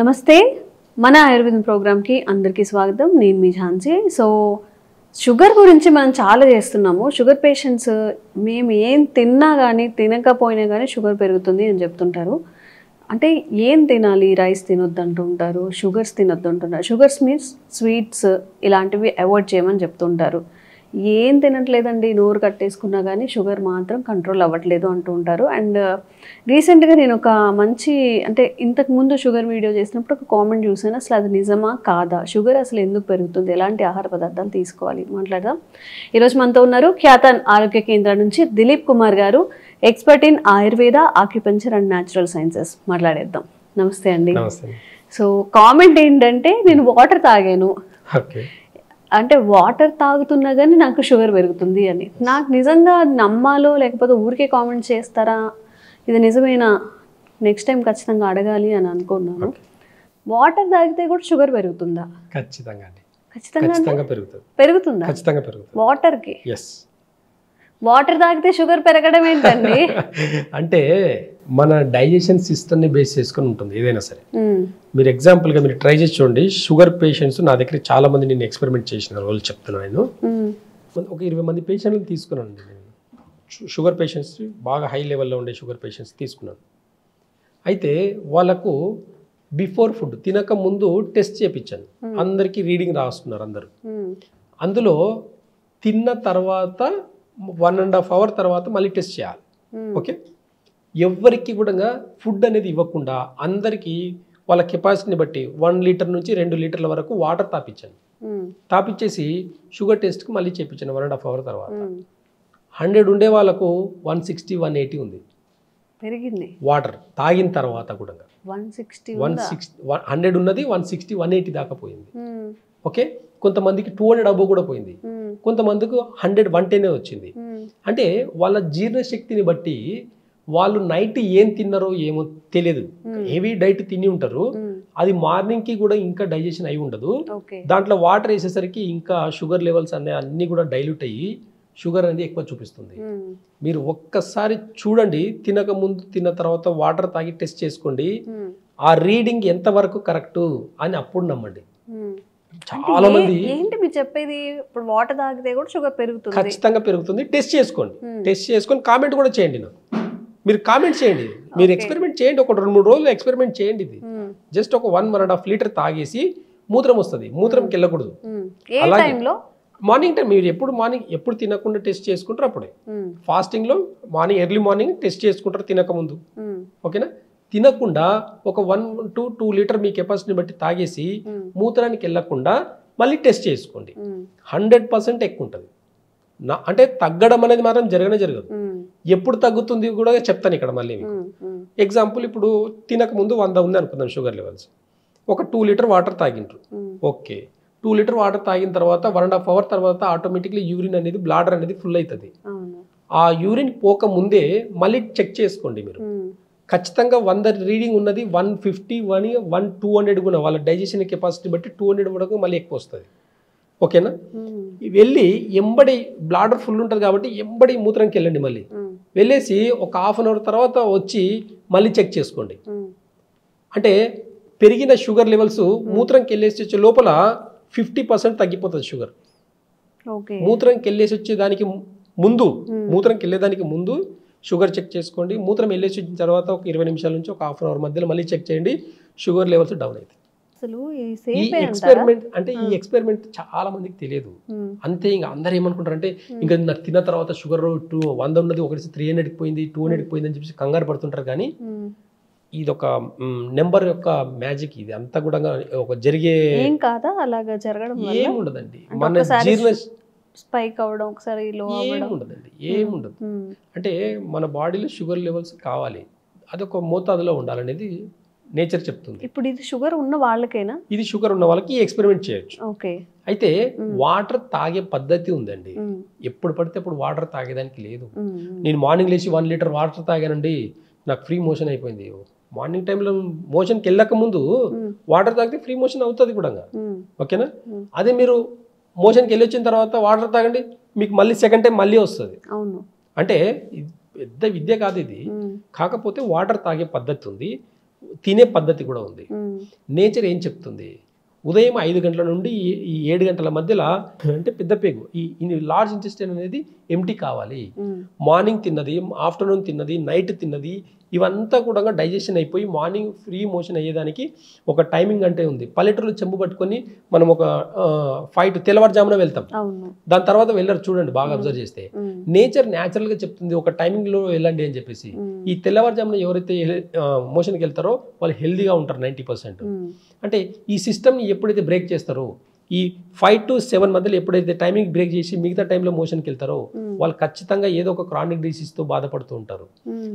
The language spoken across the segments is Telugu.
నమస్తే మన ఆయుర్వేదం ప్రోగ్రామ్కి అందరికీ స్వాగతం. నేను మీ ఝాన్సీ. సో షుగర్ గురించి మనం చాలా చేస్తున్నాము. షుగర్ పేషెంట్స్ మేము ఏం తిన్నా కానీ తినకపోయినా కానీ షుగర్ పెరుగుతుంది అని చెప్తుంటారు. అంటే ఏం తినాలి, రైస్ తినొద్దు అంటుంటారు, షుగర్స్ తినొద్దు అంటుంటారు. షుగర్స్ మీన్స్ స్వీట్స్ ఇలాంటివి అవాయిడ్ చేయమని చెప్తుంటారు. ఏం తినట్లేదండి, నోరు కట్టేసుకున్నా కానీ షుగర్ మాత్రం కంట్రోల్ అవ్వట్లేదు అంటూ ఉంటారు. అండ్ రీసెంట్గా నేను ఒక మంచి అంటే ఇంతకుముందు షుగర్ వీడియో చేసినప్పుడు ఒక కామెంట్ చూసాను. అసలు అది నిజమా కాదా, షుగర్ అసలు ఎందుకు పెరుగుతుంది, ఎలాంటి ఆహార పదార్థాలు తీసుకోవాలి మాట్లాడదాం. ఈరోజు మనతో ఉన్నారు ఖ్యాతన్ ఆరోగ్య కేంద్రం నుంచి దిలీప్ కుమార్ గారు, expert in Ayurveda, acupuncture and natural sciences. మాట్లాడేద్దాం. నమస్తే అండి. సో కామెంట్ ఏంటంటే, నేను వాటర్ తాగాను, అంటే వాటర్ తాగుతున్నా కానీ నాకు షుగర్ పెరుగుతుంది అని. నాకు నిజంగా నమ్మాలో లేకపోతే ఊరికే కామెంట్ చేస్తారా, ఇది నిజమేనా, నెక్స్ట్ టైం ఖచ్చితంగా అడగాలి అని అనుకున్నాను. వాటర్ తాగితే కూడా షుగర్ పెరుగుతుందా? ఖచ్చితంగా అండి. ఖచ్చితంగా పెరుగుతుంది. పెరుగుతుందా? ఖచ్చితంగా పెరుగుతుంది. వాటర్కి? ఎస్. వాటర్ తాగితే షుగర్ పెరగడం ఏంటండి? అంటే మన డైజెషన్ సిస్టమ్ని బేస్ చేసుకుని ఉంటుంది ఏదైనా సరే. మీరు ఎగ్జాంపుల్గా మీరు ట్రై చేసి చూడండి. షుగర్ పేషెంట్స్ నా దగ్గర చాలా మంది నేను ఎక్స్పెరిమెంట్ చేసిన వాళ్ళు చెప్తున్నాను. నేను ఒక 20 మంది పేషెంట్ని తీసుకున్నాను. నేను షుగర్ పేషెంట్స్ బాగా హై లెవెల్లో ఉండే షుగర్ పేషెంట్స్ తీసుకున్నాను. అయితే వాళ్ళకు బిఫోర్ ఫుడ్ తినక ముందు టెస్ట్ చేయించాను. అందరికీ రీడింగ్ రాస్తున్నారు అందరూ. అందులో తిన్న తర్వాత 1.5 hour తర్వాత మళ్ళీ టెస్ట్ చేయాలి. ఓకే. ఎవరికి కూడా ఫుడ్ అనేది ఇవ్వకుండా అందరికీ వాళ్ళ కెపాసిటీని బట్టి 1 లీటర్ నుంచి 2 లీటర్ల వరకు వాటర్ తాపించాను. తాపించేసి షుగర్ టెస్ట్కి మళ్ళీ చేయించాను 1.5 hour తర్వాత. 100 ఉండే వాళ్ళకు 160, 180 ఉంది పెరిగింది వాటర్ తాగిన తర్వాత కూడా. 160 100 ఉన్నది 160, 180 దాకా పోయింది. ఓకే. కొంతమందికి 200 అబో కూడా పోయింది. కొంతమందికి 100, 110 వచ్చింది. అంటే వాళ్ళ జీర్ణశక్తిని బట్టి వాళ్ళు నైట్ ఏం తిన్నారో ఏమో తెలియదు. హెవీ డైట్ తిని ఉంటారు, అది మార్నింగ్కి కూడా ఇంకా డైజెషన్ అయి ఉండదు. దాంట్లో వాటర్ వేసేసరికి ఇంకా షుగర్ లెవెల్స్ అన్నీ కూడా డైల్యూట్ అయ్యి షుగర్ అనేది ఎక్కువ చూపిస్తుంది. మీరు ఒక్కసారి చూడండి, తినక ముందు తిన్న తర్వాత వాటర్ తాగి టెస్ట్ చేసుకోండి. ఆ రీడింగ్ ఎంతవరకు కరెక్ట్ అని అప్పుడు నమ్మండి. చాలా మంది ఏంటి మీరు చెప్పేది, ఇప్పుడు వాటర్ తాగితే కూడా షుగర్ పెరుగుతుంది? ఖచ్చితంగా పెరుగుతుంది. టెస్ట్ చేసుకోండి. టెస్ట్ చేసుకొని కామెంట్ కూడా చేయండి. మీరు కామెంట్ చేయండి, మీరు ఎక్స్పెరిమెంట్ చేయండి. ఒక 2-3 రోజులు ఎక్స్పెరిమెంట్ చేయండి. ఇది జస్ట్ ఒక 1.5 లీటర్ తాగేసి మూత్రం వస్తుంది, మూత్రంకి వెళ్ళకూడదు. అలాగే మార్నింగ్ టైం మీరు ఎప్పుడు తినకుండా టెస్ట్ చేసుకుంటారు అప్పుడే. ఫాస్టింగ్ లో ఎర్లీ మార్నింగ్ టెస్ట్ చేసుకుంటారు తినకముందు. ఓకేనా. తినకుండా ఒక 1 to 2 లీటర్ మీ కెపాసిటీని బట్టి తాగేసి మూత్రానికి వెళ్ళకుండా మళ్ళీ టెస్ట్ చేసుకోండి. 100% ఎక్కువ ఉంటుంది. అంటే తగ్గడం అనేది మాత్రం జరగదు. ఎప్పుడు తగ్గుతుంది కూడా చెప్తాను ఇక్కడ మళ్ళీ మీకు. ఎగ్జాంపుల్, ఇప్పుడు తినక ముందు 100 ఉంది అనుకుందాం షుగర్ లెవెల్స్. ఒక 2 లీటర్ వాటర్ తాగిండ్రు. ఓకే. 2 లీటర్ వాటర్ తాగిన తర్వాత 1.5 hour తర్వాత ఆటోమేటిక్లీ యూరిన్ అనేది, బ్లాడర్ అనేది ఫుల్ అవుతుంది. ఆ యూరిన్ పోక ముందే మళ్ళీ చెక్ చేసుకోండి మీరు. ఖచ్చితంగా 100 రీడింగ్ ఉన్నది 150, 200 కూడా వాళ్ళ డైజెషన్ కెపాసిటీ బట్టి 200 వరకు మళ్ళీ ఎక్కువ వస్తుంది. ఓకేనా. వెళ్ళి ఎంబడి బ్లాడర్ ఫుల్ ఉంటుంది కాబట్టి ఎంబడి మూత్రంకి వెళ్ళండి. మళ్ళీ వెళ్ళేసి ఒక 1/2 hour తర్వాత వచ్చి మళ్ళీ చెక్ చేసుకోండి. అంటే పెరిగిన షుగర్ లెవెల్స్ మూత్రంకి వెళ్ళేసి వచ్చే లోపల 50% తగ్గిపోతుంది షుగర్. మూత్రంకి వెళ్ళేసి వచ్చే దానికి ముందు, మూత్రంకి వెళ్ళేదానికి ముందు షుగర్ చెక్ చేసుకోండి. మూత్రం వెళ్ళేసి వచ్చిన తర్వాత ఒక 20 నిమిషాల నుంచి ఒక 1/2 hour మధ్యలో మళ్ళీ చెక్ చేయండి. షుగర్ లెవెల్స్ డౌన్ అవుతాయి. ఈ ఎక్స్పెరిమెంట్ చాలా మందికి తెలియదు. అంతే. ఇంకా అందరు ఏమనుకుంటారు అంటే, ఇంకా నాకు తిన్న తర్వాత షుగర్ 100 ఉన్నది ఒకటి 300కి పోయింది, 200కి పోయింది అని చెప్పేసి కంగారు పడుతుంటారు. కానీ ఇది ఒక నెంబర్ యొక్క మ్యాజిక్. ఇది అంతా కూడా ఒక జరిగే ఏం కాదా, అలాగా జరగడం ఏముండదండి. మన జీర్ణ స్పైక్ అవడం, ఒకసారి లో అవ్వడం ఏముండదండి, ఏముండదు. అంటే మన బాడీలో షుగర్ లెవెల్స్ కావాలి, అదొక మోతాదులో ఉండాలనేది నేచర్ చెప్తుంది. ఇప్పుడు ఇది షుగర్ ఉన్న వాళ్ళకైనా? ఇది షుగర్ ఉన్న వాళ్ళకి ఎక్స్పెరిమెంట్ చేయొచ్చు. ఓకే. అయితే వాటర్ తాగే పద్ధతి ఉందండి. ఎప్పుడు పడితే అప్పుడు వాటర్ తాగేదానికి లేదు. నేను మార్నింగ్ లేచి 1 లీటర్ వాటర్ తాగానండి, నాకు ఫ్రీ మోషన్ అయిపోయింది. మార్నింగ్ టైంలో మోషన్కి వెళ్ళక ముందు వాటర్ తాగితే ఫ్రీ మోషన్ అవుతుంది కూడా. ఓకేనా. అదే మీరు మోషన్కి వెళ్ళి వచ్చిన తర్వాత వాటర్ తాగండి, మీకు మళ్ళీ సెకండ్ టైం మళ్ళీ వస్తుంది. అంటే పెద్ద విద్య కాదు ఇది. కాకపోతే వాటర్ తాగే పద్ధతి ఉంది. తినే పద్ధతి కూడా ఉంది. నేచర్ ఏం చెప్తుంది, ఉదయం 5 గంటల నుండి ఈ 7 గంటల మధ్యలో అంటే పెద్ద పేగు ఈ లార్జ్ ఇంటెస్టైన్ అనేది ఎంటీ కావాలి. మార్నింగ్ తిన్నది, ఆఫ్టర్నూన్ తిన్నది, నైట్ తిన్నది, ఇవంతా కూడా డైజెషన్ అయిపోయి మార్నింగ్ ఫ్రీ మోషన్ అయ్యేదానికి ఒక టైమింగ్ అంటే ఉంది. పల్లెటూరులో చెంబు పట్టుకొని మనం ఒక 5 తెల్లవారుజామున వెళ్తాం, దాని తర్వాత వెళ్ళరు. చూడండి బాగా అబ్జర్వ్ చేస్తే నేచర్ న్యాచురల్గా చెప్తుంది ఒక టైమింగ్లో వెళ్ళండి అని చెప్పేసి. ఈ తెల్లవారుజామున ఎవరైతే మోషన్కి వెళ్తారో వాళ్ళు హెల్దీగా ఉంటారు 90%. అంటే ఈ సిస్టమ్ని ఎప్పుడైతే బ్రేక్ చేస్తారో, ఈ 5 to 7 మధ్యలో ఎప్పుడైతే టైమింగ్ బ్రేక్ చేసి మిగతా టైంలో మోషన్కి వెళ్తారో వాళ్ళు ఖచ్చితంగా ఏదో ఒక క్రానిక్ డిసీజ్తో బాధపడుతూ ఉంటారు.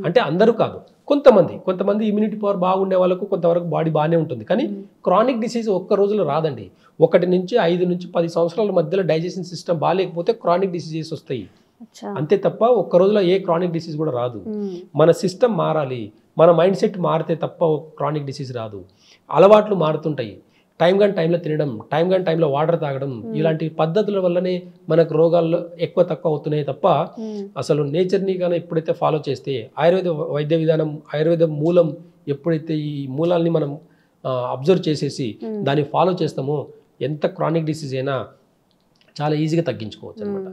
అంటే అందరూ కాదు, కొంతమంది ఇమ్యూనిటీ పవర్ బాగుండే వాళ్ళకు కొంతవరకు బాడీ బాగానే ఉంటుంది. కానీ క్రానిక్ డిసీజ్ ఒక్క రోజులో రాదండి. 1 నుంచి 5 నుంచి 10 సంవత్సరాల మధ్యలో డైజెషన్ సిస్టమ్ బాగాలేకపోతే క్రానిక్ డిసీజెస్ వస్తాయి. అంతే తప్ప ఒక్క రోజులో ఏ క్రానిక్ డిసీజ్ కూడా రాదు. మన సిస్టమ్ మారాలి, మన మైండ్ సెట్ మారితే తప్ప క్రానిక్ డిసీజ్ రాదు. అలవాట్లు మారుతుంటాయి. టైం కానీ టైంలో తినడం, టైం కానీ టైంలో వాటర్ తాగడం, ఇలాంటి పద్ధతుల వల్లనే మనకు రోగాలు ఎక్కువ తక్కువ అవుతున్నాయి తప్ప అసలు నేచర్ని కానీ ఎప్పుడైతే ఫాలో చేస్తే, ఆయుర్వేద వైద్య విధానం, ఆయుర్వేద మూలం ఎప్పుడైతే ఈ మూలాల్ని మనం అబ్జర్వ్ చేసేసి దాన్ని ఫాలో చేస్తామో ఎంత క్రానిక్ డిసీజ్ అయినా చాలా ఈజీగా తగ్గించుకోవచ్చు అనమాట.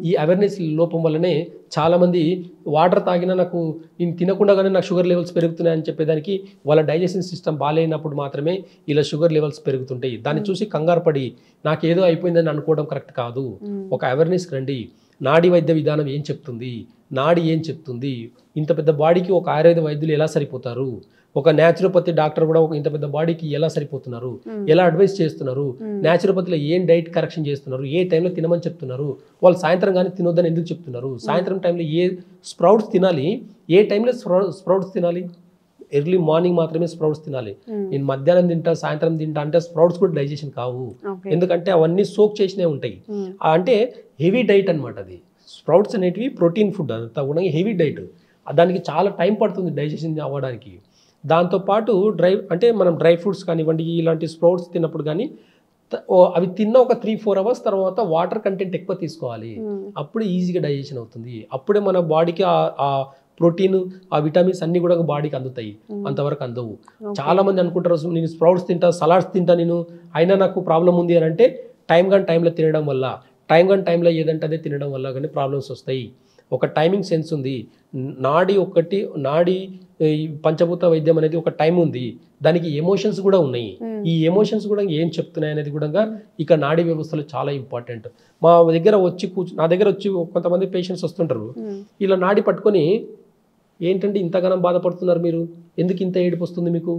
ఈ అవేర్నెస్ లోపం వల్లనే చాలామంది వాటర్ తాగినా నాకు నేను తినకుండా కానీ నాకు షుగర్ లెవెల్స్ పెరుగుతున్నాయని చెప్పేదానికి వాళ్ళ డైజెషన్ సిస్టమ్ బాగాలేనప్పుడు మాత్రమే ఇలా షుగర్ లెవెల్స్ పెరుగుతుంటాయి. దాన్ని చూసి కంగారు పడి నాకేదో అయిపోయిందని అనుకోవడం కరెక్ట్ కాదు. ఒక అవేర్నెస్ రండి. నాడీ వైద్య విధానం ఏం చెప్తుంది, నాడి ఏం చెప్తుంది, ఇంత పెద్ద బాడీకి ఒక ఆయుర్వేద వైద్యులు ఎలా సరిపోతారు, ఒక న్యాచురోపతి డాక్టర్ కూడా ఒక ఇంత పెద్ద బాడీకి ఎలా సరిపోతున్నారు, ఎలా అడ్వైస్ చేస్తున్నారు, న్యాచురోపతిలో ఏం డైట్ కరెక్షన్ చేస్తున్నారు, ఏ టైంలో తినమని చెప్తున్నారు, వాళ్ళు సాయంత్రం కానీ తినొద్దని ఎందుకు చెప్తున్నారు, సాయంత్రం టైంలో ఏ స్ప్రౌట్స్ తినాలి, ఏ టైంలో స్ప్రౌట్స్ తినాలి, ఎర్లీ మార్నింగ్ మాత్రమే స్ప్రౌట్స్ తినాలి. నేను మధ్యాహ్నం తింటా సాయంత్రం తింటా అంటే స్ప్రౌట్స్ కూడా డైజెషన్ కావు, ఎందుకంటే అవన్నీ సోక్ చేసినవి ఉంటాయి. అంటే హెవీ డైట్ అనమాట అది. స్ప్రౌట్స్ అనేటివి ప్రోటీన్ ఫుడ్, అంతా కూడా హెవీ డైట్, దానికి చాలా టైం పడుతుంది డైజెషన్ అవ్వడానికి. దాంతోపాటు మనం డ్రై ఫ్రూట్స్ కానివ్వండి, ఇలాంటి స్ప్రౌట్స్ తిన్నప్పుడు కానీ అవి తిన్న ఒక 3-4 అవర్స్ తర్వాత వాటర్ కంటెంట్ ఎక్కువ తీసుకోవాలి. అప్పుడే ఈజీగా డైజెషన్ అవుతుంది. అప్పుడే మన బాడీకి ఆ ప్రోటీన్, ఆ విటమిన్స్ అన్ని కూడా బాడీకి అందుతాయి. అంతవరకు అందవు. చాలా మంది అనుకుంటారు నేను స్ప్రౌట్స్ తింటా, సలాడ్స్ తింటా నేను, అయినా నాకు ప్రాబ్లం ఉంది అని అంటే టైం కానీ టైంలో తినడం వల్ల, టైం కానీ టైంలో ఏదంటే అదే తినడం వల్ల కానీ ప్రాబ్లమ్స్ వస్తాయి. ఒక టైమింగ్ సెన్స్ ఉంది. నాడి పంచభూత వైద్యం అనేది ఒక టైం ఉంది, దానికి ఎమోషన్స్ కూడా ఉన్నాయి. ఈ ఎమోషన్స్ కూడా ఏం చెప్తున్నాయి అనేది కూడా ఇక నాడీ వ్యవస్థలో చాలా ఇంపార్టెంట్. నా దగ్గర వచ్చి కొంతమంది పేషెంట్స్ వస్తుంటారు, ఇలా నాడి పట్టుకొని ఏంటంటే ఇంతగానం బాధపడుతున్నారు మీరు, ఎందుకు ఇంత ఏడుపు వస్తుంది మీకు,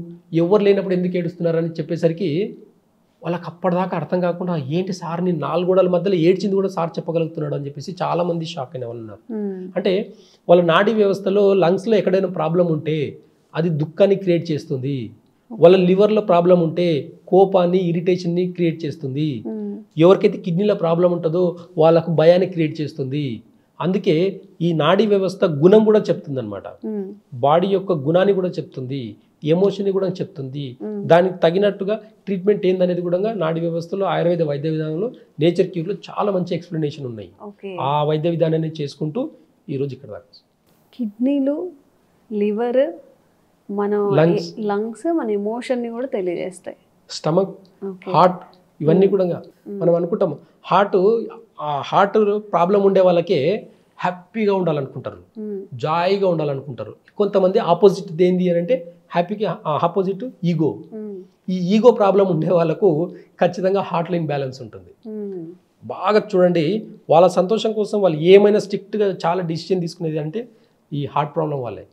ఎవరు లేనప్పుడు ఎందుకు ఏడుస్తున్నారు అని చెప్పేసరికి వాళ్ళకి అప్పటిదాకా అర్థం కాకుండా ఏంటి సార్ నేను 4 గోడల మధ్యలో ఏడ్చింది కూడా సార్ చెప్పగలుగుతున్నాడు అని చెప్పేసి చాలా మంది షాక్ అయిన వాళ్ళు ఉన్నారు. అంటే వాళ్ళ నాడీ వ్యవస్థలో లంగ్స్లో ఎక్కడైనా ప్రాబ్లం ఉంటే అది దుఃఖాన్ని క్రియేట్ చేస్తుంది, వాళ్ళ లివర్లో ప్రాబ్లం ఉంటే కోపాన్ని, ఇరిటేషన్ని క్రియేట్ చేస్తుంది, ఎవరికైతే కిడ్నీలో ప్రాబ్లం ఉంటుందో వాళ్ళకు భయాన్ని క్రియేట్ చేస్తుంది. అందుకే ఈ నాడీ వ్యవస్థ గుణం కూడా చెప్తుంది అనమాట, బాడీ యొక్క గుణాన్ని కూడా చెప్తుంది, ఎమోషన్ని కూడా చెప్తుంది. దానికి తగినట్టుగా ట్రీట్మెంట్ ఏందనేది కూడా నాడీ వ్యవస్థలో ఆయుర్వేద వైద్య విధానంలో నేచర్ క్యూర్లో చాలా మంచి ఎక్స్ప్లెనేషన్ ఉన్నాయి. ఆ వైద్య విధానాన్ని చేసుకుంటూ ఈరోజు ఇక్కడ దాకా కిడ్నీలు, లివర్, మన లంగ్స్, మన ఎమోషన్ని కూడా తెలియజేస్తాయి. స్టమక్, హార్ట్, ఇవన్నీ కూడా మనం అనుకుంటాం హార్ట్ ప్రాబ్లం ఉండే వాళ్ళకే హ్యాపీగా ఉండాలనుకుంటారు, జాయిగా ఉండాలనుకుంటారు. కొంతమంది ఆపోజిట్ ఏంది అని అంటే హ్యాపీకి ఆపోజిట్ ఈగో. ఈ ఈగో ప్రాబ్లం ఉండే వాళ్ళకు ఖచ్చితంగా హార్ట్ లైన్ బ్యాలెన్స్ ఉంటుంది. బాగా చూడండి, వాళ్ళ సంతోషం కోసం వాళ్ళు ఏమైనా స్ట్రిక్ట్గా చాలా డిసిషన్ తీసుకునేది అంటే ఈ హార్ట్ ప్రాబ్లం వాళ్ళే.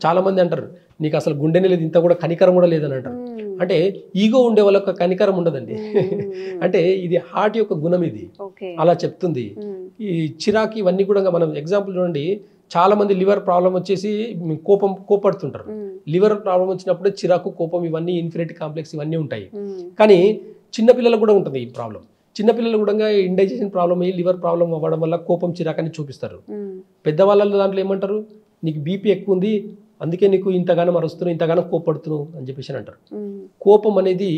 చాలా మంది అంటారు నీకు అసలు గుండెనే లేదు, ఇంత కూడా కనికరం కూడా లేదని అంటారు. అంటే ఈగో ఉండే వాళ్ళకి కనికరం ఉండదండి. అంటే ఇది హార్ట్ యొక్క గుణం, ఇది అలా చెప్తుంది. ఈ చిరాకి ఇవన్నీ కూడా మనం ఎగ్జాంపుల్ చూడండి, చాలా మంది లివర్ ప్రాబ్లం వచ్చేసి కోపడుతుంటారు. లివర్ ప్రాబ్లం వచ్చినప్పుడు చిరాకు, కోపం, ఇవన్నీ ఇన్ఫినిటీ కాంప్లెక్స్ ఇవన్నీ ఉంటాయి. కానీ చిన్నపిల్లలకు కూడా ఉంటుంది ఈ ప్రాబ్లం. చిన్నపిల్లలు కూడా ఇండైజెషన్ ప్రాబ్లం అయ్యి లివర్ ప్రాబ్లం అవ్వడం వల్ల కోపం, చిరాకని చూపిస్తారు. పెద్దవాళ్ళ దాంట్లో ఏమంటారు, నీకు బీపీ ఎక్కువ ఉంది అందుకే నీకు ఇంతగానం అరుస్తున్నావు, ఇంతగానం కోపడుతున్నావు అని చెప్పేసి అంటారు. కోపం అనేది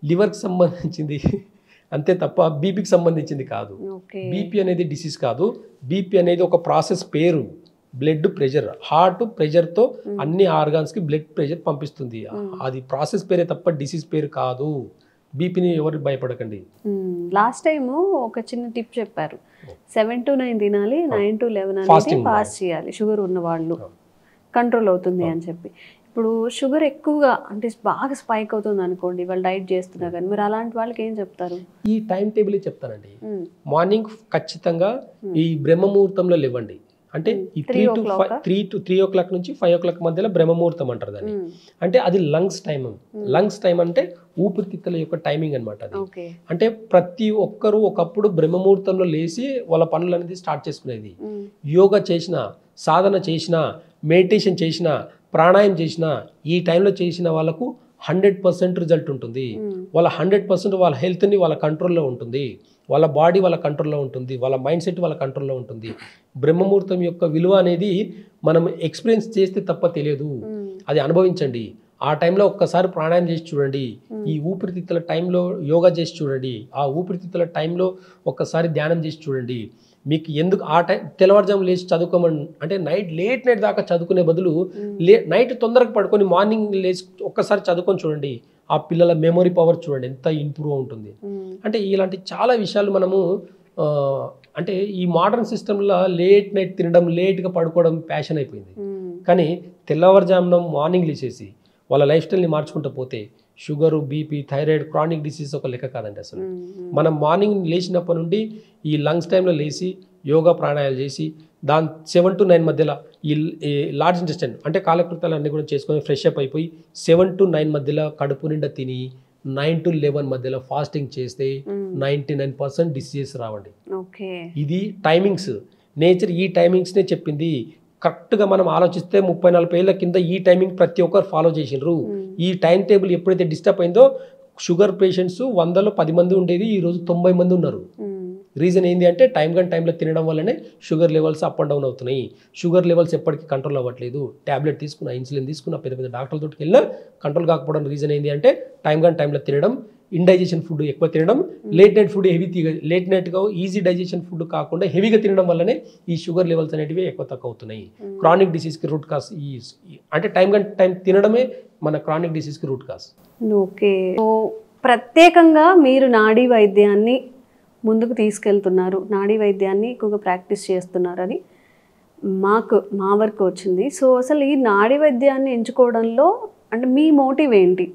లివర్కి సంబంధించింది అంతే తప్ప బీపీకి సంబంధించింది కాదు. బీపీ అనేది డిసీజ్ కాదు. బీపీ అనేది ఒక ప్రాసెస్ పేరు. బ్లడ్ ప్రెషర్, హార్ట్ ప్రెషర్తో అన్ని ఆర్గాన్స్కి బ్లడ్ ప్రెషర్ పంపిస్తుంది. అది ప్రాసెస్ పేరే తప్ప డిసీజ్ పేరు కాదు. బీపీని ఎవరు భయపడకండి. లాస్ట్ టైం ఒక చిన్న టిప్ చెప్పారు, 7 to 9 తినాలి, 9 to 11 అనేది ఫాస్ట్ చేయాలి షుగర్ ఉన్న వాళ్ళు, కంట్రోల్ అవుతుంది అని చెప్పి. ఇప్పుడు షుగర్ ఎక్కువగా అంటే బాగా స్పైక్ అవుతుంది అనుకోండి, వాళ్ళు డైట్ చేస్తున్నా కానీ, మీరు అలాంటి వాళ్ళకి ఏం చెప్తారు? ఈ టైం టేబుల్ చెప్తానండి. మార్నింగ్ ఖచ్చితంగా ఈ బ్రహ్మముహూర్తంలో లేవండి. అంటే ఈ 3 to 3 o'clock నుంచి 5 o'clock మధ్యలో బ్రహ్మముహూర్తం అంటారు దాన్ని. అంటే అది లంగ్స్ టైం. లంగ్స్ టైం అంటే ఊపిరితిత్తుల యొక్క టైమింగ్ అనమాట అది. అంటే ప్రతి ఒక్కరూ ఒకప్పుడు బ్రహ్మముహూర్తంలో లేచి వాళ్ళ పనులు అనేది స్టార్ట్ చేసుకునేది. యోగా చేసినా, సాధన చేసినా, మెడిటేషన్ చేసినా, ప్రాణాయామం చేసినా, ఈ టైంలో చేసిన వాళ్ళకు 100% రిజల్ట్ ఉంటుంది. వాళ్ళ 100% వాళ్ళ హెల్త్ని వాళ్ళ కంట్రోల్లో ఉంటుంది, వాళ్ళ బాడీ వాళ్ళ కంట్రోల్లో ఉంటుంది, వాళ్ళ మైండ్ సెట్ వాళ్ళ కంట్రోల్లో ఉంటుంది. బ్రహ్మముహూర్తం యొక్క విలువ అనేది మనం ఎక్స్పీరియన్స్ చేస్తే తప్ప తెలియదు, అది అనుభవించండి. ఆ టైంలో ఒక్కసారి ప్రాణాయామం చేసి చూడండి, ఈ ఊపిరితిత్తుల టైంలో యోగా చేసి చూడండి, ఆ ఊపిరితిత్తుల టైంలో ఒక్కసారి ధ్యానం చేసి చూడండి. మీకు ఎందుకు ఆ టైం తెల్లవారుజాము లేచి చదువుకోమని అంటే లేట్ నైట్ దాకా చదువుకునే బదులు నైట్ తొందరగా పడుకొని మార్నింగ్ లేచి ఒక్కసారి చదువుకొని చూడండి, ఆ పిల్లల మెమొరీ పవర్ చూడండి ఎంత ఇంప్రూవ్ ఉంటుంది. అంటే ఇలాంటి చాలా విషయాలు మనము అంటే ఈ మోడర్న్ సిస్టంలో లేట్ నైట్ తినడం, లేట్గా పడుకోవడం ప్యాషన్ అయిపోయింది. కానీ తెల్లవారుజామున మార్నింగ్ లేచేసి వాళ్ళ లైఫ్ స్టైల్ని మార్చుకుంటూ పోతే sugar, BP, thyroid, chronic disease ఒక లెక్క కాదండి అసలు. మనం మార్నింగ్ లేచినప్పటి నుండి ఈ లంగ్స్ టైంలో లేచి యోగా ప్రాణాయాలు చేసి దాని 7 to 9 మధ్యలో ఈ లార్జ్ ఇంటెస్టైన్ అంటే కాలకృతాలు అన్నీ కూడా చేసుకొని ఫ్రెష్ అప్ అయిపోయి 7 to 9 మధ్యలో కడుపు నిండా తిని 9 to 11 మధ్యలో ఫాస్టింగ్ చేస్తే 99% డిసీజెస్ రావండి. ఇది టైమింగ్స్. నేచర్ ఈ టైమింగ్స్నే చెప్పింది. కరెక్ట్గా మనం ఆలోచిస్తే 30-40 ఏళ్ళ కింద ఈ టైమింగ్ ప్రతి ఒక్కరు ఫాలో చేసినారు. ఈ టైం టేబుల్ ఎప్పుడైతే డిస్టర్బ్ అయిందో షుగర్ పేషెంట్స్ 100లో 10 మంది ఉండేది, ఈరోజు 90 మంది ఉన్నారు. రీజన్ ఏంటి అంటే టైంలో తినడం వల్లనే sugar levels up and down అవుతున్నాయి. షుగర్ లెవెల్స్ ఎప్పటికీ కంట్రోల్ అవ్వట్లేదు. ట్యాబ్లెట్ తీసుకున్న, ఇన్సులిన్ తీసుకున్న, పెద్ద పెద్ద డాక్టర్ల తోటికి వెళ్ళినా కంట్రోల్ కాకపోవడం రీజన్ ఏంటి అంటే టైంలో తినడం, ఇండైజెషన్ ఫుడ్ ఎక్కువ తినడం, లేట్ నైట్ ఫుడ్ లేట్ నైట్గా ఈజీ డైజెషన్ ఫుడ్ కాకుండా హెవీగా తినడం వల్లనే ఈ షుగర్ లెవెల్స్ అనేటివి ఎక్కువ తక్కువ అవుతున్నాయి. క్రానిక్ డిసీజ్కి రూట్ కాజ్ అంటే టైం తినడమే మన క్రానిక్ డిసీజ్కి రూట్ కాజ్. ఓకే, సో ప్రత్యేకంగా మీరు నాడీ వైద్యాన్ని ముందుకు తీసుకెళ్తున్నారు, నాడీ వైద్యాన్ని ఎక్కువగా ప్రాక్టీస్ చేస్తున్నారని మా వరకు వచ్చింది. సో అసలు ఈ నాడీ వైద్యాన్ని ఎంచుకోవడంలో అంటే మీ మోటివ్ ఏంటి?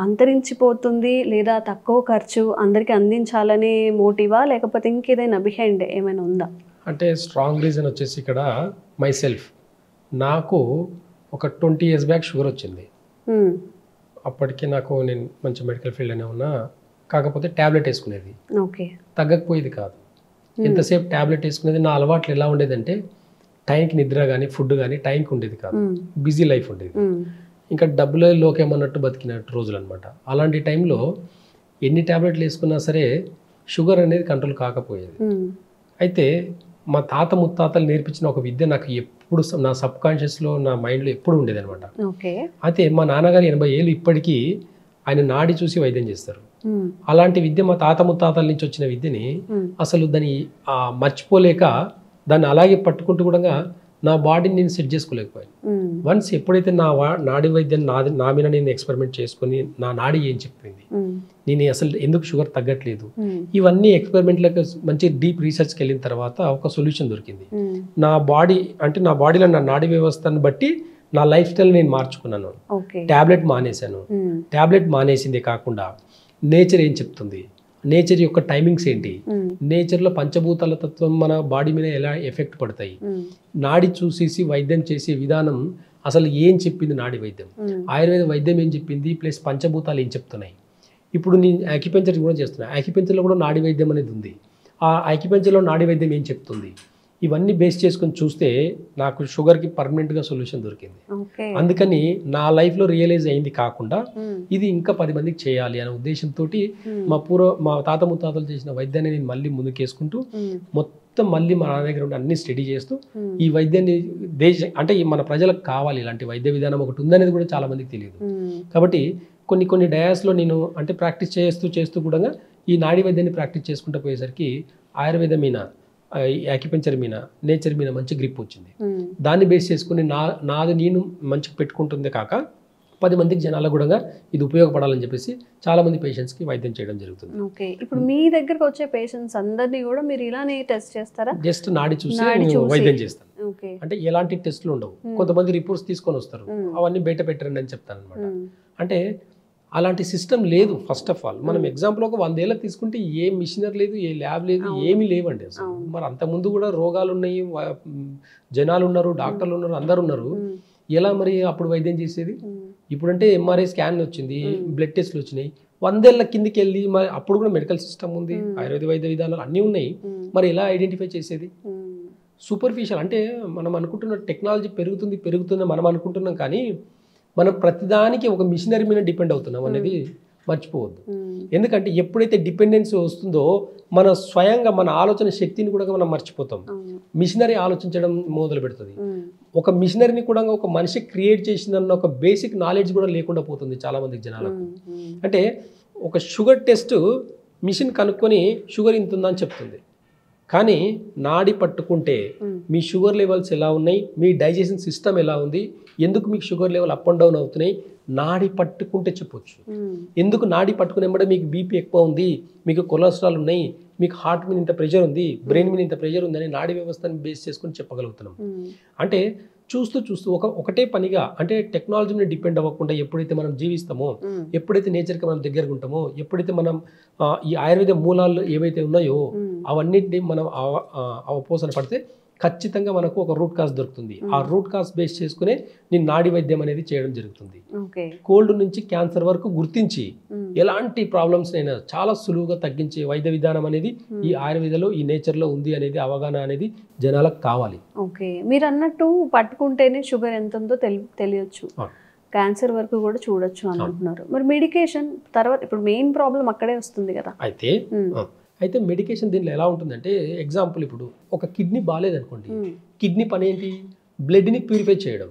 అంతరించిపోతుంది లేదా తక్కువ ఖర్చు అందరికీ అందించాలనే మోటివా, లేకపోతే ఇంకేదైనా బిహైండ్ ఏమైనా ఉందా? అంటే స్ట్రాంగ్ రీజన్ వచ్చేసి ఇక్కడ మై సెల్ఫ్. నాకు ఒక 20 years బ్యాక్ షుగర్ వచ్చింది. అప్పటికి నేను మంచి మెడికల్ ఫీల్డ్లోనే ఉన్నా, కాకపోతే ట్యాబ్లెట్ వేసుకునేది, తగ్గకపోయేది కాదు. ఎంతసేపు ట్యాబ్లెట్ వేసుకునేది. నా అలవాట్లు ఎలా ఉండేదంటే టైంకి నిద్ర కానీ ఫుడ్ కానీ టైంకి ఉండేది కాదు, బిజీ లైఫ్ ఉండేది. ఇంకా డబ్బులే లోకేమన్నట్టు బతికినట్టు రోజులు అనమాట. అలాంటి టైంలో ఎన్ని ట్యాబ్లెట్లు వేసుకున్నా సరే షుగర్ అనేది కంట్రోల్ కాకపోయేది. అయితే మా తాత ముత్తాతలు నేర్పించిన ఒక విద్య నాకు ఎప్పుడు నా సబ్ కాన్షియస్లో, నా మైండ్లో ఎప్పుడు ఉండేది అనమాట. అయితే మా నాన్నగారు 80 ఏళ్ళు ఇప్పటికీ ఆయన నాడి చూసి వైద్యం చేస్తారు. అలాంటి విద్య మా తాత ముత్తాతల నుంచి వచ్చిన విద్యని అసలు దాన్ని మర్చిపోలేక దాన్ని అలాగే పట్టుకుంటూ కూడా నా బాడీని నేను సెట్ చేసుకోలేకపోయాను. వన్స్ ఎప్పుడైతే నాడి వైద్యాన్ని నా మీద నేను ఎక్స్పెరిమెంట్ చేసుకుని నా నాడి ఏం చెప్పింది, నేను అసలు ఎందుకు షుగర్ తగ్గట్లేదు, ఇవన్నీ ఎక్స్పెరిమెంట్లకు మంచి డీప్ రీసెర్చ్కి వెళ్ళిన తర్వాత ఒక సొల్యూషన్ దొరికింది. నా బాడీలో నా నాడీ వ్యవస్థను బట్టి నా లైఫ్ స్టైల్ నేను మార్చుకున్నాను. ట్యాబ్లెట్ మానేశాను. ట్యాబ్లెట్ మానేసిందే కాకుండా నేచర్ ఏం చెప్తుంది, నేచర్ యొక్క టైమింగ్స్ ఏంటి, నేచర్లో పంచభూతాల తత్వం మన బాడీ మీద ఎలా ఎఫెక్ట్ పడతాయి, నాడి చూసేసి వైద్యం చేసే విధానం అసలు ఏం చెప్పింది నాడి వైద్యం, ఆయుర్వేద వైద్యం ఏం చెప్పింది, ప్లస్ పంచభూతాలు ఏం చెప్తున్నాయి. ఇప్పుడు నేను యాక్యుపెంచర్ కూడా చేస్తున్నా, యాక్యుపెంచర్లో కూడా నాడి వైద్యం అనేది ఉంది. ఆ యాక్యుపెంచర్లో నాడి వైద్యం ఏం చెప్తుంది, ఇవన్నీ బేస్ చేసుకొని చూస్తే నాకు షుగర్కి పర్మనెంట్గా సొల్యూషన్ దొరికింది. అందుకని నా లైఫ్లో రియలైజ్ అయింది కాకుండా ఇది ఇంకా 10 మందికి చేయాలి అనే ఉద్దేశంతో మా తాత ముత్తాతలు చేసిన వైద్యాన్ని నేను మళ్ళీ ముందుకేసుకుంటూ మొత్తం మళ్ళీ మా దగ్గర ఉండి అన్ని స్టడీ చేస్తూ ఈ వైద్యాన్ని అంటే మన ప్రజలకు కావాలి, ఇలాంటి వైద్య విధానం ఒకటి ఉందనేది కూడా చాలా మందికి తెలియదు. కాబట్టి కొన్ని డయాస్లో నేను అంటే ప్రాక్టీస్ చేస్తూ కూడా ఈ నాడీ వైద్యాన్ని ప్రాక్టీస్ చేసుకుంటూ పోయేసరికి ఆయుర్వేదమైన యాక్యుపెంచర్ మీద నేచర్ మీద మంచి గ్రిప్ వచ్చింది. దాన్ని బేస్ చేసుకుని నాది నేను మంచిగా పెట్టుకుంటుంది కాక 10 మందికి జనాలకు కూడా ఇది ఉపయోగపడాలని చెప్పేసి చాలా మంది పేషెంట్స్కి వైద్యం చేయడం జరుగుతుంది. ఓకే, ఇప్పుడు మీ దగ్గరకు వచ్చే పేషెంట్స్ అందరినీ కూడా మీరు ఇలానే టెస్ట్ చేస్తారా? జస్ట్ నాడి చూసి వైద్యం చేస్తాను. ఓకే, అంటే ఎలాంటి టెస్ట్లు ఉండవు. కొంతమంది రిపోర్ట్స్ తీసుకొని వస్తారు, అవన్నీ బయట పెట్టరండి అని చెప్తాను అనమాట. అంటే అలాంటి సిస్టమ్ లేదు. ఫస్ట్ ఆఫ్ ఆల్ మనం ఎగ్జాంపుల్ ఒక 100 ఏళ్ళకి తీసుకుంటే ఏ మిషనరీ లేదు, ఏ ల్యాబ్ లేదు, ఏమీ లేవండి అసలు. మరి అంతకుముందు కూడా రోగాలు ఉన్నాయి, జనాలు ఉన్నారు, డాక్టర్లు ఉన్నారు, అందరు ఉన్నారు. ఎలా మరి అప్పుడు వైద్యం చేసేది? ఇప్పుడంటే ఎంఆర్ఐ స్కాన్ వచ్చింది, బ్లడ్ టెస్ట్లు వచ్చినాయి. 100 ఏళ్ళ కిందికి వెళ్ళి మరి అప్పుడు కూడా మెడికల్ సిస్టమ్ ఉంది, ఆయుర్వేద వైద్య విధానాలు అన్నీ ఉన్నాయి. మరి ఎలా ఐడెంటిఫై చేసేది? సూపర్ఫిషియల్ అంటే మనం అనుకుంటున్న టెక్నాలజీ పెరుగుతుంది మనం అనుకుంటున్నాం, కానీ మనం ప్రతిదానికి ఒక మిషనరీ మీద డిపెండ్ అవుతున్నాం అనేది మర్చిపోవద్దు. ఎందుకంటే ఎప్పుడైతే డిపెండెన్సీ వస్తుందో మన స్వయంగా మన ఆలోచన శక్తిని కూడా మనం మర్చిపోతాం. మిషనరీ ఆలోచించడం మొదలు పెడుతుంది. ఒక మిషనరీని కూడా ఒక మనిషి క్రియేట్ చేసిందన్న ఒక బేసిక్ నాలెడ్జ్ కూడా లేకుండా పోతుంది చాలా మంది జనాలకు. అంటే ఒక షుగర్ టెస్ట్ మిషన్ కనుక్కొని షుగర్ ఇంత ఉందని చెప్తుంది, కానీ నాడి పట్టుకుంటే మీ షుగర్ లెవెల్స్ ఎలా ఉన్నాయి, మీ డైజెషన్ సిస్టమ్ ఎలా ఉంది, ఎందుకు మీకు sugar level up and down అవుతున్నాయి, నాడి పట్టుకుంటే చెప్పొచ్చు. ఎందుకు నాడి పట్టుకునేంబడే మీకు బీపీ ఎక్కువ ఉంది, మీకు కొలెస్ట్రాల్ ఉన్నాయి, మీకు హార్ట్ మీద ఇంత ప్రెషర్ ఉంది, బ్రెయిన్ మీద ఇంత ప్రెషర్ ఉంది అని నాడి వ్యవస్థని బేస్ చేసుకుని చెప్పగలుగుతున్నాం. అంటే చూస్తూ ఒకటే పనిగా, అంటే టెక్నాలజీ మీద డిపెండ్ అవ్వకుండా ఎప్పుడైతే మనం జీవిస్తామో, ఎప్పుడైతే నేచర్కి మనం దగ్గరగా ఉంటామో, ఎప్పుడైతే మనం ఈ ఆయుర్వేద మూలాలు ఏవైతే ఉన్నాయో అవన్నిటిని మనం అవపోసన పడితే ఖచ్చితంగా మనకు ఒక రూట్ కాజ్ దొరుకుతుంది. ఆ రూట్ కాజ్ బేస్ చేసుకునే నేను నాడి వైద్యం అనేది చేయడం జరుగుతుంది. కోల్డ్ నుంచి క్యాన్సర్ వరకు గుర్తించి ఎలాంటి ప్రాబ్లమ్స్ అయినా చాలా సులువుగా తగ్గించే వైద్య విధానం అనేది ఈ ఆయుర్వేదలో, ఈ నేచర్లో ఉంది అనేది అవగాహన అనేది జనాలకు కావాలి. ఓకే, మీరు అన్నట్టు పట్టుకుంటేనే షుగర్ ఎంత ఉందో తెలియచ్చు, క్యాన్సర్ వరకు కూడా చూడొచ్చు అని అంటున్నారు. మరి మెడికేషన్ తర్వాత ఇప్పుడు మెయిన్ ప్రాబ్లం అక్కడే వస్తుంది కదా. అయితే మెడికేషన్ దీనిలో ఎలా ఉంటుందంటే, ఎగ్జాంపుల్ ఇప్పుడు ఒక కిడ్నీ బాగాలేదనుకోండి, కిడ్నీ పని ఏంటి? బ్లడ్ని ప్యూరిఫై చేయడం.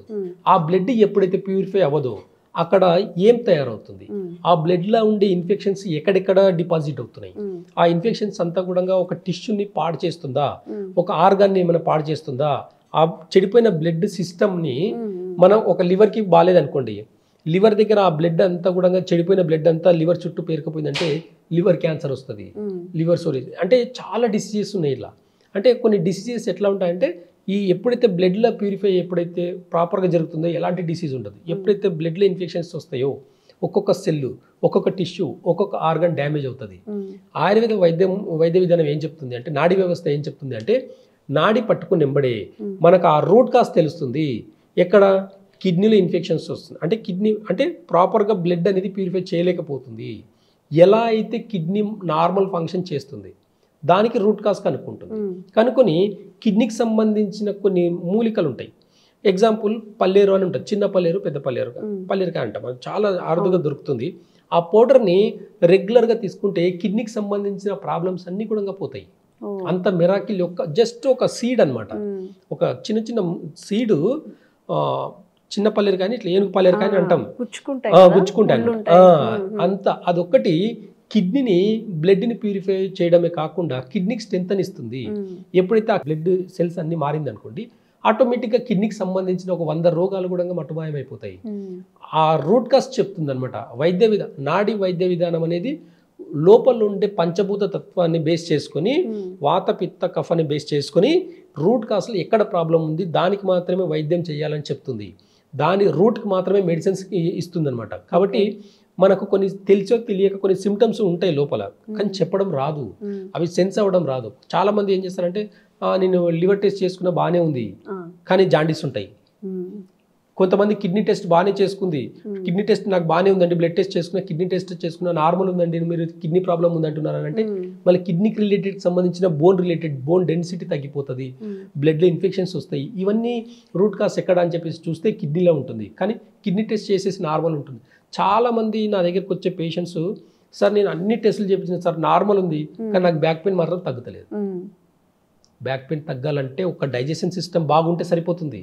ఆ బ్లడ్ ఎప్పుడైతే ప్యూరిఫై అవ్వదో అక్కడ ఏం తయారవుతుంది? ఆ బ్లడ్లో ఉండే ఇన్ఫెక్షన్స్ ఎక్కడెక్కడ డిపాజిట్ అవుతున్నాయి, ఆ ఇన్ఫెక్షన్స్ అంతా కూడా ఒక టిష్యూని పాడు చేస్తుందా, ఒక ఆర్గాన్ని ఏమైనా పాడు చేస్తుందా? ఆ చెడిపోయిన బ్లడ్ సిస్టమ్ని మనం ఒక లివర్కి బాగాలేదనుకోండి, లివర్ దగ్గర ఆ బ్లడ్ అంతా కూడా చెడిపోయిన బ్లడ్ అంతా లివర్ చుట్టూ పేరుకుపోయిందంటే లివర్ క్యాన్సర్ వస్తుంది, లివర్ సోరేజ్, అంటే చాలా డిసీజెస్ ఉన్నాయి ఇలా. అంటే కొన్ని డిసీజెస్ ఎట్లా ఉంటాయంటే, ఈ ఎప్పుడైతే బ్లడ్లో ప్యూరిఫై ఎప్పుడైతే ప్రాపర్గా జరుగుతుందో ఎలాంటి డిసీజ్ ఉండదు. ఎప్పుడైతే బ్లడ్లో ఇన్ఫెక్షన్స్ వస్తాయో ఒక్కొక్క సెల్, ఒక్కొక్క టిష్యూ, ఒక్కొక్క ఆర్గన్ డ్యామేజ్ అవుతుంది. ఆయుర్వేద వైద్య విధానం ఏం చెప్తుంది అంటే, నాడీ వ్యవస్థ ఏం చెప్తుంది అంటే, నాడి పట్టుకుని వెంబడే మనకు ఆ రూట్ కాజ్ తెలుస్తుంది. ఎక్కడ? కిడ్నీలో ఇన్ఫెక్షన్స్ వస్తుంది అంటే కిడ్నీ అంటే ప్రాపర్గా బ్లడ్ అనేది ప్యూరిఫై చేయలేకపోతుంది. ఎలా అయితే కిడ్నీ నార్మల్ ఫంక్షన్ చేస్తుంది దానికి రూట్ కాజ్ కనుక్కుంటుంది. కనుక్కొని కిడ్నీకి సంబంధించిన కొన్ని మూలికలు ఉంటాయి. ఎగ్జాంపుల్ పల్లేరు అని ఉంటుంది, చిన్న పల్లేరు, పెద్ద పల్లేరుకాయ అంటాం, అది చాలా అరుదుగా దొరుకుతుంది. ఆ పౌడర్ని రెగ్యులర్గా తీసుకుంటే కిడ్నీకి సంబంధించిన ప్రాబ్లమ్స్ అన్నీ కూడా పోతాయి. అంత మిరాకిల్ జస్ట్ ఒక సీడ్ అనమాట. ఒక చిన్న సీడు, చిన్న పల్లేరు కానీ ఇట్లా ఏనుగు పల్లేరు కానీ అంటాం, గుచ్చుకుంటాయి అంత. అదొక్కటి కిడ్నీని బ్లడ్ని ప్యూరిఫై చేయడమే కాకుండా కిడ్నీకి స్ట్రెంత్ అని ఇస్తుంది. ఎప్పుడైతే ఆ బ్లడ్ సెల్స్ అన్ని మారింది అనుకోండి, ఆటోమేటిక్గా కిడ్నీకి సంబంధించిన ఒక 100 రోగాలు కూడా మటుమాయమైపోతాయి. ఆ రూట్ కాజ్ చెప్తుంది అనమాట. నాడీ వైద్య విధానం అనేది లోపల ఉండే పంచభూత తత్వాన్ని బేస్ చేసుకొని, వాత పిత్త కఫని బేస్ చేసుకొని రూట్ కాజ్లు ఎక్కడ ప్రాబ్లం ఉంది దానికి మాత్రమే వైద్యం చేయాలని చెప్తుంది. దాని రూట్కి మాత్రమే మెడిసిన్స్ ఇస్తుంది అనమాట. కాబట్టి మనకు కొన్ని తెలిసో తెలియక కొన్ని సిమ్టమ్స్ ఉంటాయి లోపల, కానీ చెప్పడం రాదు, అవి సెన్స్ అవ్వడం రాదు. చాలా మంది ఏం చేస్తారంటే, నేను లివర్ టెస్ట్ చేసుకున్నా బాగానే ఉంది కానీ జాండీస్ ఉంటాయి. కొంతమంది కిడ్నీ టెస్ట్ బాగానే చేసుకుంది, కిడ్నీ టెస్ట్ నాకు బాగానే ఉందండి, బ్లడ్ టెస్ట్ చేసుకున్నా, కిడ్నీ టెస్ట్ చేసుకున్నా నార్మల్ ఉందండి, మీరు కిడ్నీ ప్రాబ్లం ఉందంటున్నారు అంటే, మళ్ళీ కిడ్నీకి రిలేటెడ్ సంబంధించిన బోన్ డెన్సిటీ తగ్గిపోతుంది, బ్లడ్లో ఇన్ఫెక్షన్స్ వస్తాయి. ఇవన్నీ రూట్ కాజ్ ఎక్కడ అని చెప్పేసి చూస్తే కిడ్నీలో ఉంటుంది, కానీ కిడ్నీ టెస్ట్ చేసేసి నార్మల్ ఉంటుంది. చాలామంది నా దగ్గరకు వచ్చే పేషెంట్స్, సార్ నేను అన్ని టెస్టులు చేయించిన సార్ నార్మల్ ఉంది, కానీ నాకు బ్యాక్ పెయిన్ మాత్రం తగ్గలేదు. బ్యాక్ పెయిన్ తగ్గాలంటే ఒక డైజెషన్ సిస్టమ్ బాగుంటే సరిపోతుంది.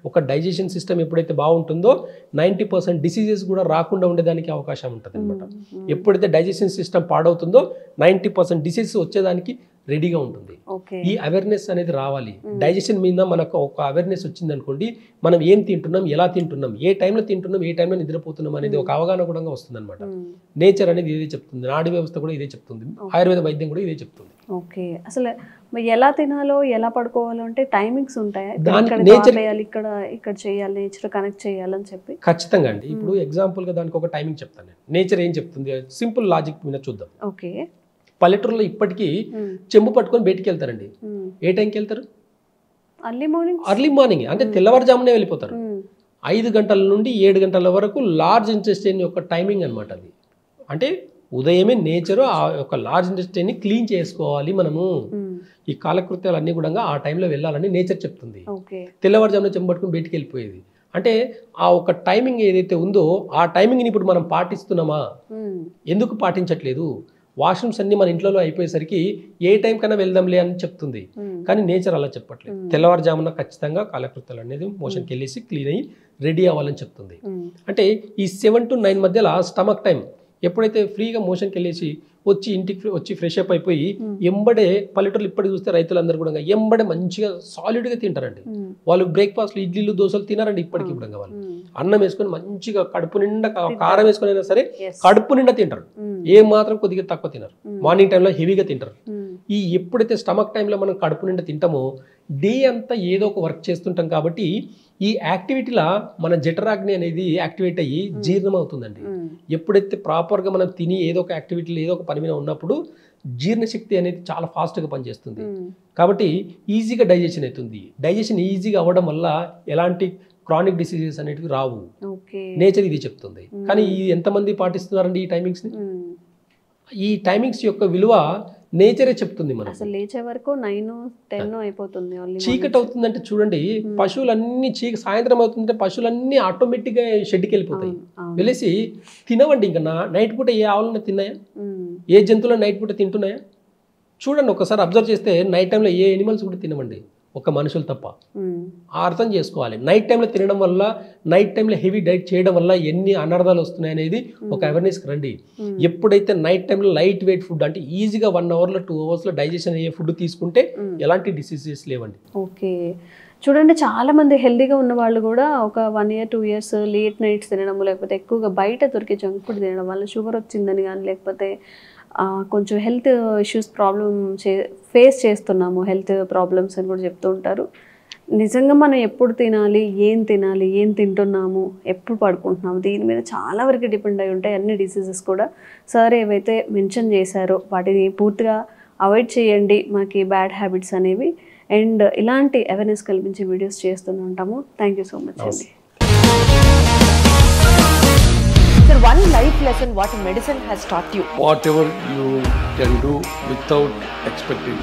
ఒక డైజెషన్ సిస్టమ్ ఎప్పుడైతే బాగుంటుందో 90% డిసీజెస్ కూడా రాకుండా ఉండేదానికి అవకాశం ఉంటుంది అనమాట. ఎప్పుడైతే డైజెషన్ సిస్టమ్ పాడవుతుందో 90% డిసీజెస్ వచ్చేదానికి రెడీగా ఉంటుంది. ఓకే. ఈ అవేర్నెస్ అనేది రావాలి. డైజెషన్ మీద మనకు ఒక అవేర్నెస్ వచ్చింది అనుకోండి, మనం ఏం తింటున్నాం, ఎలా తింటున్నాం, ఏ టైంలో తింటున్నాం, ఏ టైంలో నిద్రపోతున్నాం అనేది ఒక అవగాహన కూడా వస్తుంది అనమాట. నేచర్ అనేది ఇదే చెప్తుంది, నాడీ వ్యవస్థ కూడా ఇదే చెప్తుంది, ఆయుర్వేద వైద్యం కూడా ఇదే చెప్తుంది. ఓకే. అసలు ఎలా తినాలో ఎలా పడుకోవాలో అంటే టైమింగ్స్ ఉంటాయా? ఇక్కడ చేయాలి, నేచర్ కనెక్ట్ చేయాలని చెప్పి. ఖచ్చితంగా అండి. ఇప్పుడు ఎగ్జాంపుల్గా దానికి ఒక టైమింగ్ చెప్తాను నేను. నేచర్ ఏం చెప్తుంది, సింపుల్ లాజిక్ మీద చూద్దాం. ఓకే. పల్లెటూరులో ఇప్పటికీ చెంబు పట్టుకొని బయటికి వెళ్తారండి. ఏ టైంకి వెళ్తారు? అర్లీ మార్నింగ్ అంటే తెల్లవారుజామునే వెళ్ళిపోతారు. 5 గంటల నుండి 7 గంటల వరకు లార్జ్ ఇంటెస్టైన్ యొక్క టైమింగ్ అనమాట అది. అంటే ఉదయమే నేచర్ ఆ యొక్క లార్జ్ ఇంటెస్టైన్ని క్లీన్ చేసుకోవాలి మనము. ఈ కాలకృత్యాలు అన్ని కూడా ఆ టైంలో వెళ్ళాలని నేచర్ చెప్తుంది. తెల్లవారుజామున చెంబు పట్టుకొని బయటికి వెళ్ళిపోయేది. అంటే ఆ ఒక టైమింగ్ ఏదైతే ఉందో ఆ టైమింగ్ని ఇప్పుడు మనం పాటిస్తున్నామా? ఎందుకు పాటించట్లేదు? వాష్రూమ్స్ అన్ని మన ఇంట్లో అయిపోయేసరికి ఏ టైం కన్నా వెళ్దాంలే అని చెప్తుంది. కానీ నేచర్ అలా చెప్పట్లేదు. తెల్లవారుజామున ఖచ్చితంగా కాలకృత్యాలు అనేది మోషన్కి వెళ్ళేసి క్లీన్ అయ్యి రెడీ అవ్వాలని చెప్తుంది. అంటే ఈ 7 to 9 మధ్యలో స్టమక్ టైం ఎప్పుడైతే ఫ్రీగా మోషన్కి వెళ్ళేసి వచ్చి ఇంటికి వచ్చి ఫ్రెష్ అప్ అయిపోయి ఎంబడే పల్లెటూరులు ఇప్పటికి చూస్తే రైతులందరూ కూడా ఎంబడే మంచిగా సాలిడ్గా తింటారండి. వాళ్ళు బ్రేక్ఫాస్ట్లు ఇడ్లీలు దోశలు తినారండి. ఇప్పటికి కూడా వాళ్ళు అన్నం వేసుకొని మంచిగా కడుపు నిండా కారం వేసుకొని అయినా సరే కడుపు నిండా తింటారు. ఏ మాత్రం కొద్దిగా తక్కువ తినరు. మార్నింగ్ టైంలో హెవీగా తింటారు. ఈ ఎప్పుడైతే స్టమక్ టైంలో మనం కడుపు నిండా తింటామో డే అంతా ఏదో ఒక వర్క్ చేస్తుంటాం కాబట్టి ఈ యాక్టివిటీలా మన జఠరాగ్ని అనేది యాక్టివేట్ అయ్యి జీర్ణం అవుతుందండి. ఎప్పుడైతే ప్రాపర్గా మనం తిని ఏదో ఒక యాక్టివిటీలో ఏదో ఒక పని మీద ఉన్నప్పుడు జీర్ణశక్తి అనేది చాలా ఫాస్ట్గా పనిచేస్తుంది. కాబట్టి ఈజీగా డైజెషన్ అవుతుంది. డైజెషన్ ఈజీగా అవ్వడం వల్ల ఎలాంటి క్రానిక్ డిసీజెస్ అనేటివి రావు. నేచర్ ఇది చెప్తుంది. కానీ ఎంతమంది పాటిస్తున్నారండి ఈ టైమింగ్స్ని? ఈ టైమింగ్స్ యొక్క విలువ నేచరే చెప్తుంది. మనం అసలు లేచే వరకు 9-10 అయిపోతుంది. చీకటి అవుతుందంటే చూడండి, పశువులన్నీ సాయంత్రం అవుతుందంటే పశువులన్నీ ఆటోమేటిక్గా షెడ్కి వెళ్ళిపోతాయి. వెళ్ళేసి తినవండి. ఇంకా నైట్ పూట ఏ ఆవులన్నా తిన్నాయా? ఏ జంతువులు నైట్ పూట తింటున్నాయా? చూడండి, ఒకసారి అబ్జర్వ్ చేస్తే నైట్ టైంలో ఏ ఎనిమల్స్ కూడా తినవండి, ఒక మనుషులు తప్ప. అర్థం చేసుకోవాలి. నైట్ టైంలో తినడం వల్ల, నైట్ టైంలో హెవీ డైట్ చేయడం వల్ల ఎన్ని అనర్థాలు వస్తున్నాయి అనేది ఒక అవేర్నెస్కి రండి. ఎప్పుడైతే నైట్ టైంలో లైట్ వెయిట్ ఫుడ్ అంటే ఈజీగా 1 అవర్లో 2 అవర్స్లో డైజెషన్ అయ్యే ఫుడ్ తీసుకుంటే ఎలాంటి డిసీజెస్ లేవండి. ఓకే. చూడండి, చాలా మంది హెల్దీగా ఉన్న వాళ్ళు కూడా ఒక 1 year 2 years లేట్ నైట్స్ తినడం, లేకపోతే ఎక్కువగా బయట దొరికే జంక్ ఫుడ్ తినడం వల్ల షుగర్ వచ్చిందని కానీ, లేకపోతే కొంచెం హెల్త్ ఇష్యూస్ ఫేస్ చేస్తున్నాము, హెల్త్ ప్రాబ్లమ్స్ అని కూడా చెప్తూ ఉంటారు. నిజంగా మనం ఎప్పుడు తినాలి, ఏం తింటున్నాము, ఎప్పుడు పడుకుంటున్నాము, దీని మీద చాలా వరకు డిపెండ్ అయి ఉంటాయి అన్ని డిసీజెస్ కూడా. సార్ ఏవైతే మెన్షన్ చేశారో వాటిని పూర్తిగా అవాయిడ్ చేయండి మనకి బ్యాడ్ హ్యాబిట్స్ అనేవి. అండ్ ఇలాంటి అవేర్నెస్ కల్పించే వీడియోస్ చేస్తూనే ఉంటాము. థ్యాంక్ యూ సో మచ్ అండి. Sir, one life lesson what medicine has taught you. Whatever you can do without expecting.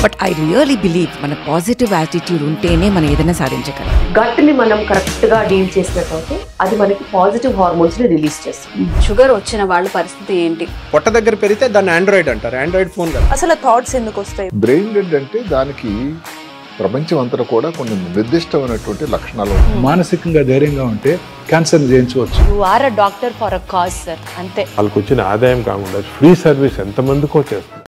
But I really believe మన పాజిటివ్ యాటిట్యూడ్ ఉంటేనే మనం ఏదైనా సాధించగలం. గట్ ని మనం కరెక్ట్ గా డీల్ చేసినట్లయితే అది మనకి పాజిటివ్ హార్మోన్స్ ని రిలీజ్ చేస్తుంది. షుగర్ వచ్చిన వాళ్ళ పరిస్థితి ఏంటి? పొట్ట దగ్గర పెరిగితే దాన్ని ఆండ్రాయిడ్ అంటారు. ఆండ్రాయిడ్ ఫోన్ కదా. అసలు థాట్స్ ఎందుకు వస్తాయి? బ్రెయిన్ డెడ్ అంటే దానికి ప్రపంచం అంతా కూడా కొన్ని నిర్దిష్టమైనటువంటి లక్షణాలు. మానసికంగా ధైర్యంగా ఉంటే క్యాన్సర్ జయించవచ్చు. You are a doctor for a cause sir. అంతే. వాళ్ళకి వచ్చిన ఆదాయం కాకుండా ఫ్రీ సర్వీస్ ఎంతమందికో చేస్తారు.